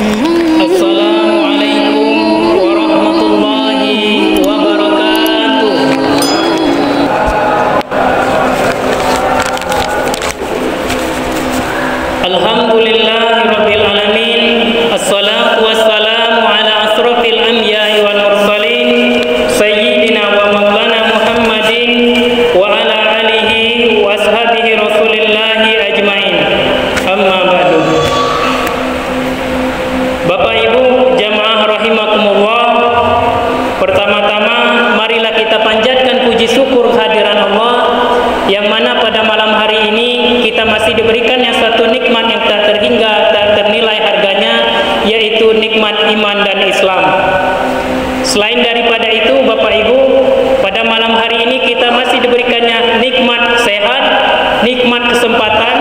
Assalamualaikum warahmatullahi wabarakatuh. Alhamdulillahirabbil alamin. Assalatu wassalamu ala asrofil anbiya'i wal mursalin sayyidina wa maulana Muhammadin wa ala alihi wa ashabihi rasulillahi ajmain. Amma ba'du. Bapak Ibu jamaah rahimakumullah, pertama-tama marilah kita panjatkan puji syukur kehadiran Allah yang mana pada malam hari ini kita masih diberikan yang satu nikmat yang tak terhingga, tak ternilai harganya, yaitu nikmat iman dan Islam. Selain daripada itu Bapak Ibu, pada malam hari ini kita masih diberikannya nikmat sehat, nikmat kesempatan,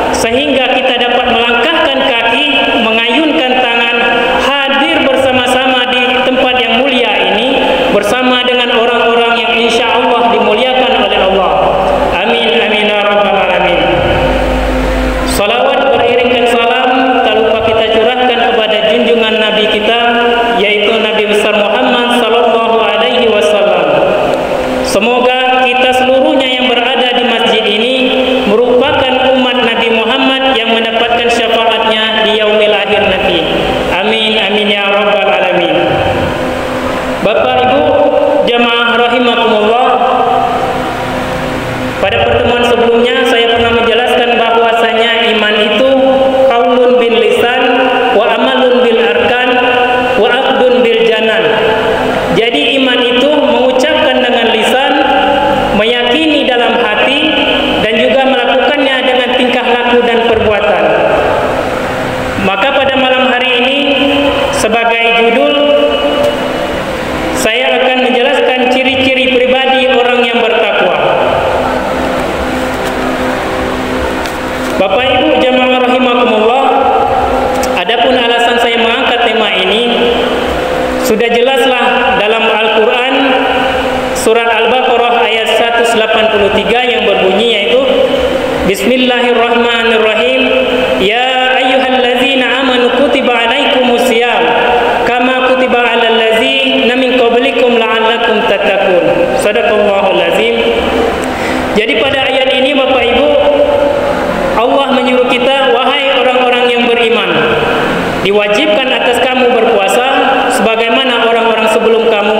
sehingga kita dapat melangkahkan kaki, mengayunkan tangan, hadir bersama-sama di tempat yang mulia ini bersama dengan orang-orang yang insya Allah dimuliakan oleh Allah. Amin amin ya rabbal alamin. Salawat beriringkan salam tak lupa kita curahkan kepada junjungan Nabi kita, yaitu Nabi besar Muhammad sallallahu alaihi wasallam. Semoga kita seluruhnya yang berada di masjid ini merupakan umat Nabi Muhammad yang mendapatkan syafaatnya di yaumil akhir nanti. Amin amin ya rabbal alamin. Bapak Ibu jamaah rahimakumullah, pada pertemuan sebelumnya saya pernah menjelaskan bahwasanya iman itu qaulun bil lisan wa amalun bil arkan wa aqdun bil janan. Jadi iman itu mengucapkan dengan lisan, meyakini dalam hati, dan juga melakukannya dengan tingkah laku dan perbuatan. Maka pada malam hari ini sebagai judul saya akan menjelaskan ciri-ciri pribadi orang yang bertakwa. Bapak Ibu jamaah rahimakumullah, adapun alasan saya mengangkat tema ini sudah jelaslah dalam Al-Quran surat Al-Baqarah ayat 183 yang berbunyi, yaitu Bismillahirrahmanirrahim. Ya ayyuhallazina amanu kutiba alaikumusiyam kama kutiba alal ladzina min qablikum la'allakum tattaqun. Shadaqallahul azim. Jadi pada ayat ini Bapak Ibu, Allah menyuruh kita, wahai orang-orang yang beriman, diwajibkan atas kamu berpuasa sebagaimana orang-orang sebelum kamu,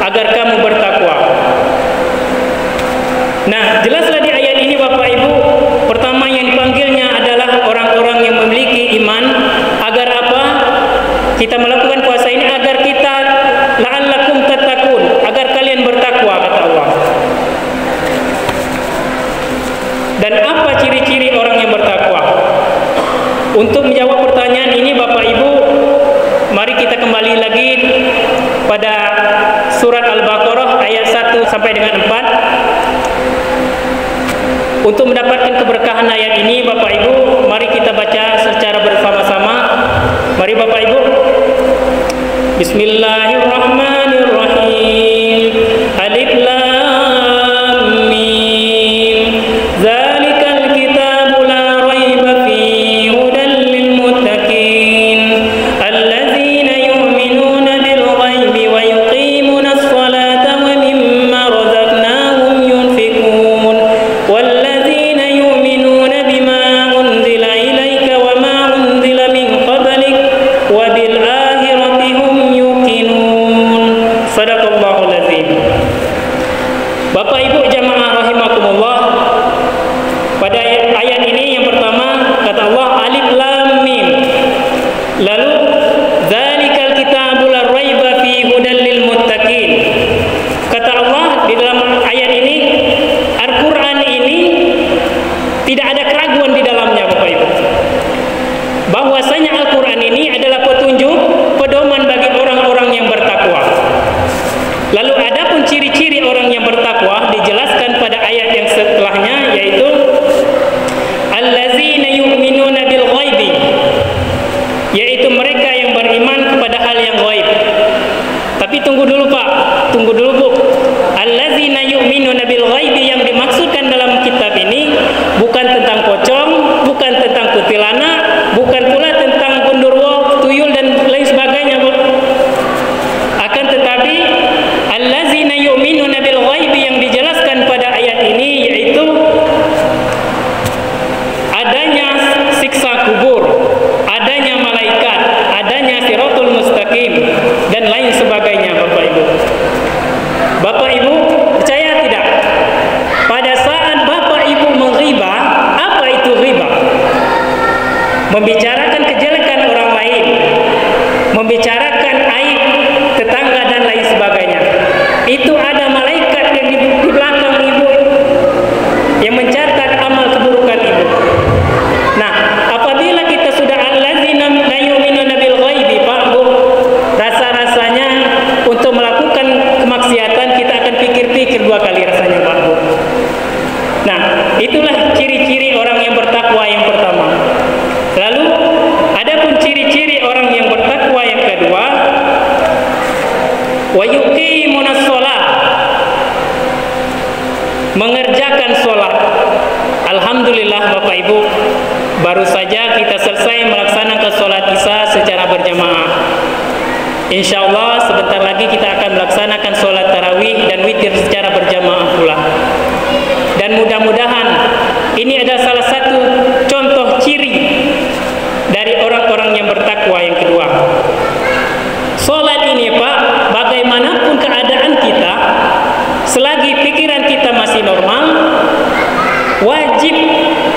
agar kamu bertakwa. Nah, jelaslah di ayat ini Bapak Ibu, pertama yang dipanggilnya adalah orang-orang yang memiliki iman. Agar apa? Kita melakukan puasa ini agar kita la'allakum tattaqun, agar kalian bertakwa, kata Allah. Dan apa ciri-ciri orang yang bertakwa? Untuk menjawab pertanyaan ini Bapak Ibu, mari kita kembali lagi pada surat Al-Baqarah ayat 1 sampai dengan 4. Untuk mendapatkan keberkahan ayat ini Bapak Ibu, mari kita baca secara bersama-sama. Mari Bapak Ibu. Bismillahirrahmanirrahim. Alif lam mim. Zalikal kitabu la raiba fihi hudan lil muttaqin allazina yu'minuna bil ghaibi wa yuqimuna as-salata wa mimma razaqnahum yunfiqun wallazina yu'minuna bima unzila ilayka wa ma unzila min qablik wa bil akhirati hum yuqinun. Shadaqallahul azim. Bapak Ibu jamaah rahimakumullah, pada ayat ini yang pertama kata Allah alif lam mim. Lalu zalikal kitabu la raiba fi hudan lil muttaqin. Kata Allah di dalam ayat ini, Al-Qur'an ini tidak ada keraguan di dalamnya Bapak Ibu. Bahwasanya Al-Qur'an ini adalah petunjuk, pedoman bagi orang-orang yang bertakwa. Lalu adapun ciri-ciri orang yang bertakwa dijelaskan pada ayat yang setelahnya, yaitu allazina yu'minuna bil ghaibi, yaitu mereka yang beriman kepada hal yang gaib. Tapi tunggu dulu Pak, tunggu dulu Bu. Allazina yu'minuna bil ghaibi yang dimaksudkan dalam kitab ini bukan tentang pocong, bukan tentang kuntilanak, bukan pula tentang genderuwo, tuyul mustaqim, dan lain sebagainya. Bapak Ibu, Bapak Ibu percaya tidak? Pada saat Bapak Ibu menghibah, apa itu ghibah? Membicarakan kejelekan orang lain, membicarakan aib tetangga dan lain sebagainya. Itu ada malaikat yang di belakang ibu yang mencatat amal keburukan ibu. Nah, apabila kita sudah allazina la yu'minuna bil ghaibi, Pak Bu, rasa-rasanya untuk melakukan kemaksiatan kita akan pikir-pikir dua kali rasanya, Pak Bu. Nah, itulah ciri-ciri orang yang bertakwa yang pertama. Lalu adapun ciri-ciri orang yang bertakwa yang kedua, wa yuqimunas shalah, mengerjakan sholat. Alhamdulillah Bapak Ibu, baru saja kita selesai melaksanakan sholat isya secara berjamaah. Insya Allah sebentar lagi kita akan melaksanakan sholat tarawih dan witir secara berjamaah pula. Dan mudah-mudahan ini adalah salah satu contoh ciri dari orang-orang yang bertakwa yang kedua. Sholat ini Pak, bagaimanapun keadaan kita, selagi pikiran kita masih normal, wajib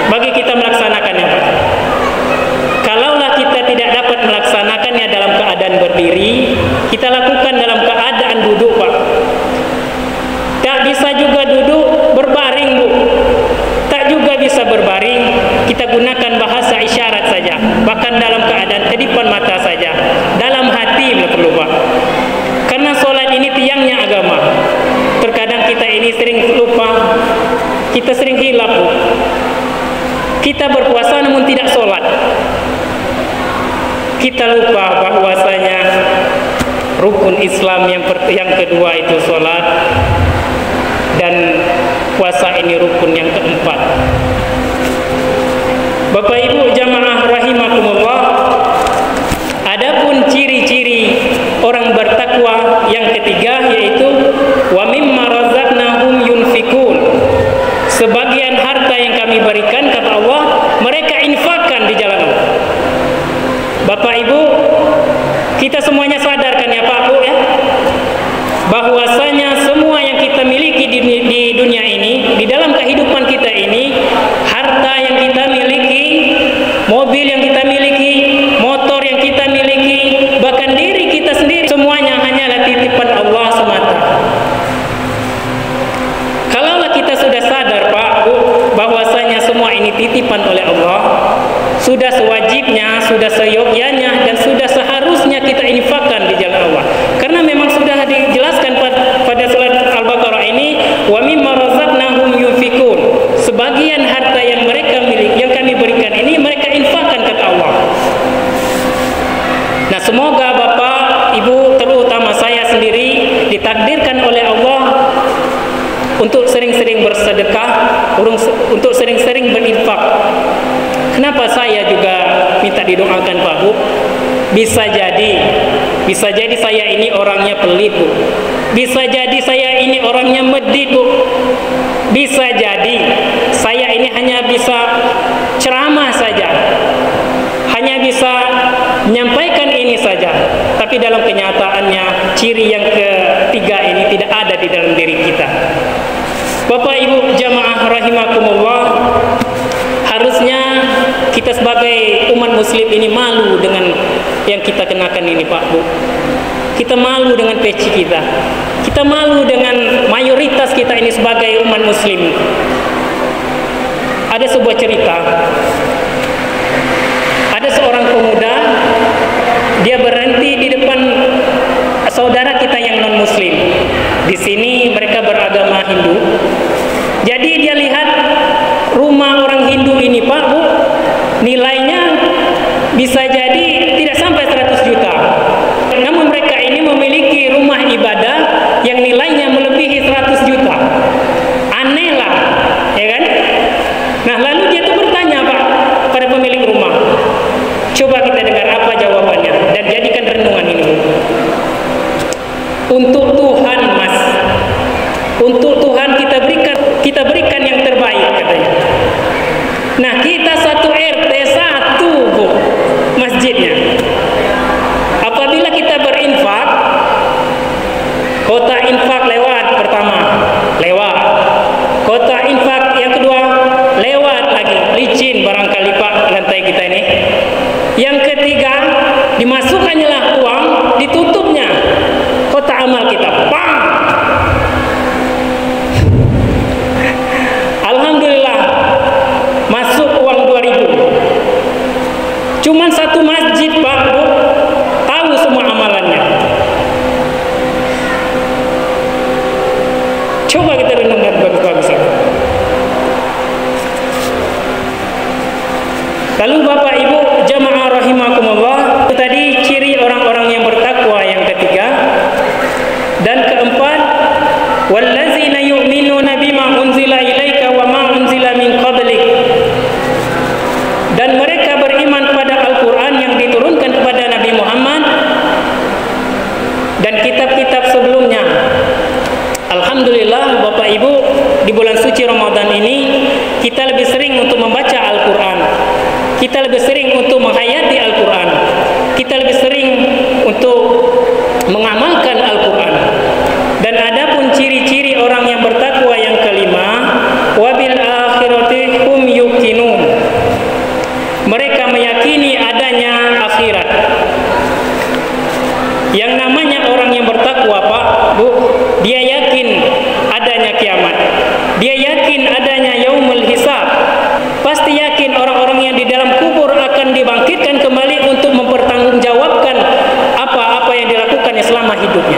bagi kita melaksanakannya, Pak. Kalaulah kita tidak dapat melaksanakannya dalam keadaan berdiri, kita lakukan dalam keadaan duduk, Pak. Tak bisa juga duduk berbaring, Bu. Tak juga bisa berbaring, kita gunakan bahasa isyarat saja. Bahkan dalam keadaan kedipan mata saja. Dalam hati perlu, Pak. Karena sholat ini tiangnya agama. Terkadang kita ini sering lupa, kita sering hilaf, Bu. Kita berpuasa namun tidak sholat. Kita lupa bahwasanya rukun Islam yang kedua itu sholat, dan puasa ini rukun yang keempat. Bapak Ibu jamaah rahimakumullah, adapun ciri-ciri orang bertakwa yang ketiga yaitu wa mimma razaqnahum yunfikun. Sebagian harta yang kami berikan, kata Allah, mereka infakkan di jalan Allah. Bapak Ibu, kita semuanya sadarkan ya Pak Bu ya, bahwasanya semua yang kita miliki di dunia ini, di dalam kehidupan kita ini, harta yang kita miliki, mobil yang kita miliki, motor yang kita miliki, bahkan diri kita sendiri, semuanya hanyalah titipan Allah semata. Kalaulah kita sudah sadar Pak Bu, bahwasanya semua ini titipan oleh Allah, sudah sewajibnya, sudah seyogyanya, dan sudah seharusnya kita infakkan di jalan Allah. Karena memang sudah dijelaskan pada surat Al-Baqarah ini, wa mimma razaqnahum yunfikun. Sebagian harta yang mereka miliki, yang kami berikan ini, mereka infakkan, kata Allah. Nah, semoga Bapak, Ibu, terutama saya sendiri, ditakdirkan oleh Allah untuk sering-sering bersedekah, untuk sering-sering berinfak. Kenapa saya juga minta didoakan Pak Bu? Bisa jadi saya ini orangnya pelit, Bu. Bisa jadi saya ini orangnya medit, Bu. Bisa jadi saya ini hanya bisa ceramah saja, hanya bisa menyampaikan ini saja, tapi dalam kenyataannya ciri yang ketiga ini tidak ada di dalam diri kita. Bapak Ibu jamaah rahimakumullah, harusnya kita sebagai umat muslim ini malu dengan yang kita kenakan ini Pak Bu. Kita malu dengan peci kita. Kita malu dengan mayoritas kita ini sebagai umat muslim. Ada sebuah cerita. Ada seorang pemuda, dia berhenti di depan saudara kita yang non muslim. Di sini mereka beragama Hindu. Jadi dia lihat rumah orang Hindu ini Pak Bu, nilainya bisa jadi tidak sampai 100 juta. Namun mereka ini memiliki rumah ibadah yang nilainya melebihi 100 juta. Aneh lah, ya kan? Nah, lalu dia tuh bertanya Pak pada pemilik rumah. Coba kita dengar apa jawabannya dan jadikan renungan ini, Bu. Untuk Tuhan, Mas. Untuk Tuhan kita berikan yang terbaik, katanya. Nah, kita satu RT 1, Bu, masjidnya. Apabila kita Bang! Alhamdulillah masuk uang 2.000. Cuman satu masjid Pak Bu tahu semua amalannya. Coba kita renungkan bagus-bagus itu. Lalu Bapak Ibu jamaah rahimakumullah, itu tadi ciri orang-orang yang bertakwa yang ketiga. Dan keempat, wallazina yu'minuna bima unzila ilaika wa ma unzila min qablik. Dan mereka beriman kepada Al-Qur'an yang diturunkan kepada Nabi Muhammad dan kitab-kitab sebelumnya. Alhamdulillah Bapak Ibu, di bulan suci Ramadan ini kita lebih sering untuk membaca Al-Qur'an. Kita lebih sering untuk menghayati Al-Qur'an. Kita lebih sering untuk mengamalkan Al-Qur'an. Dan adapun ciri-ciri orang yang bertakwa yang kelima, wabil akhirati hum yuqinun. Mereka meyakini adanya akhirat. Yang namanya orang yang bertakwa Pak Bu, dia yakin adanya kiamat. Dia yakin adanya yaumul hisab. Pasti yakin orang-orang yang di dalam kubur akan dibangkitkan kembali untuk mempertanggungjawabkan apa-apa yang dilakukannya selama hidupnya.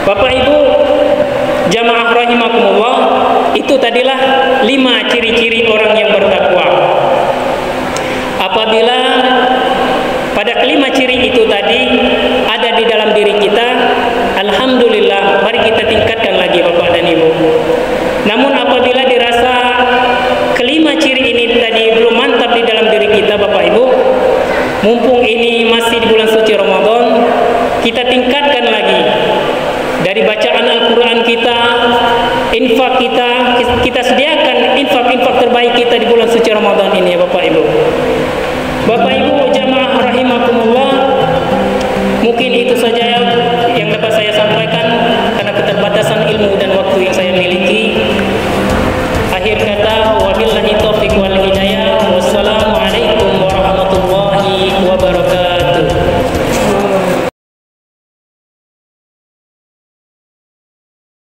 Bapak Ibu jamaah rahimakumullah, itu tadilah 5 ciri-ciri orang yang bertakwa. Apabila pada kelima ciri itu tadi ada di dalam diri kita, alhamdulillah, mari kita tingkatkan lagi Bapak dan Ibu. Namun apabila dirasa kelima ciri ini tadi belum mantap di dalam diri kita Bapak Ibu, mumpung ini masih di bulan suci Ramadan, kita tingkatkan lagi dari bacaan Al-Quran kita, infak kita sediakan infak-infak terbaik kita di bulan suci Ramadan ini ya Bapak Ibu. Bapak Ibu jamaah rahimakumullah, mungkin itu saja yang dapat saya sampaikan karena keterbatasan ilmu dan waktu yang saya miliki. Akhir kata, wabillahi taufiq wal hidayah. Wassalamualaikum warahmatullahi wabarakatuh.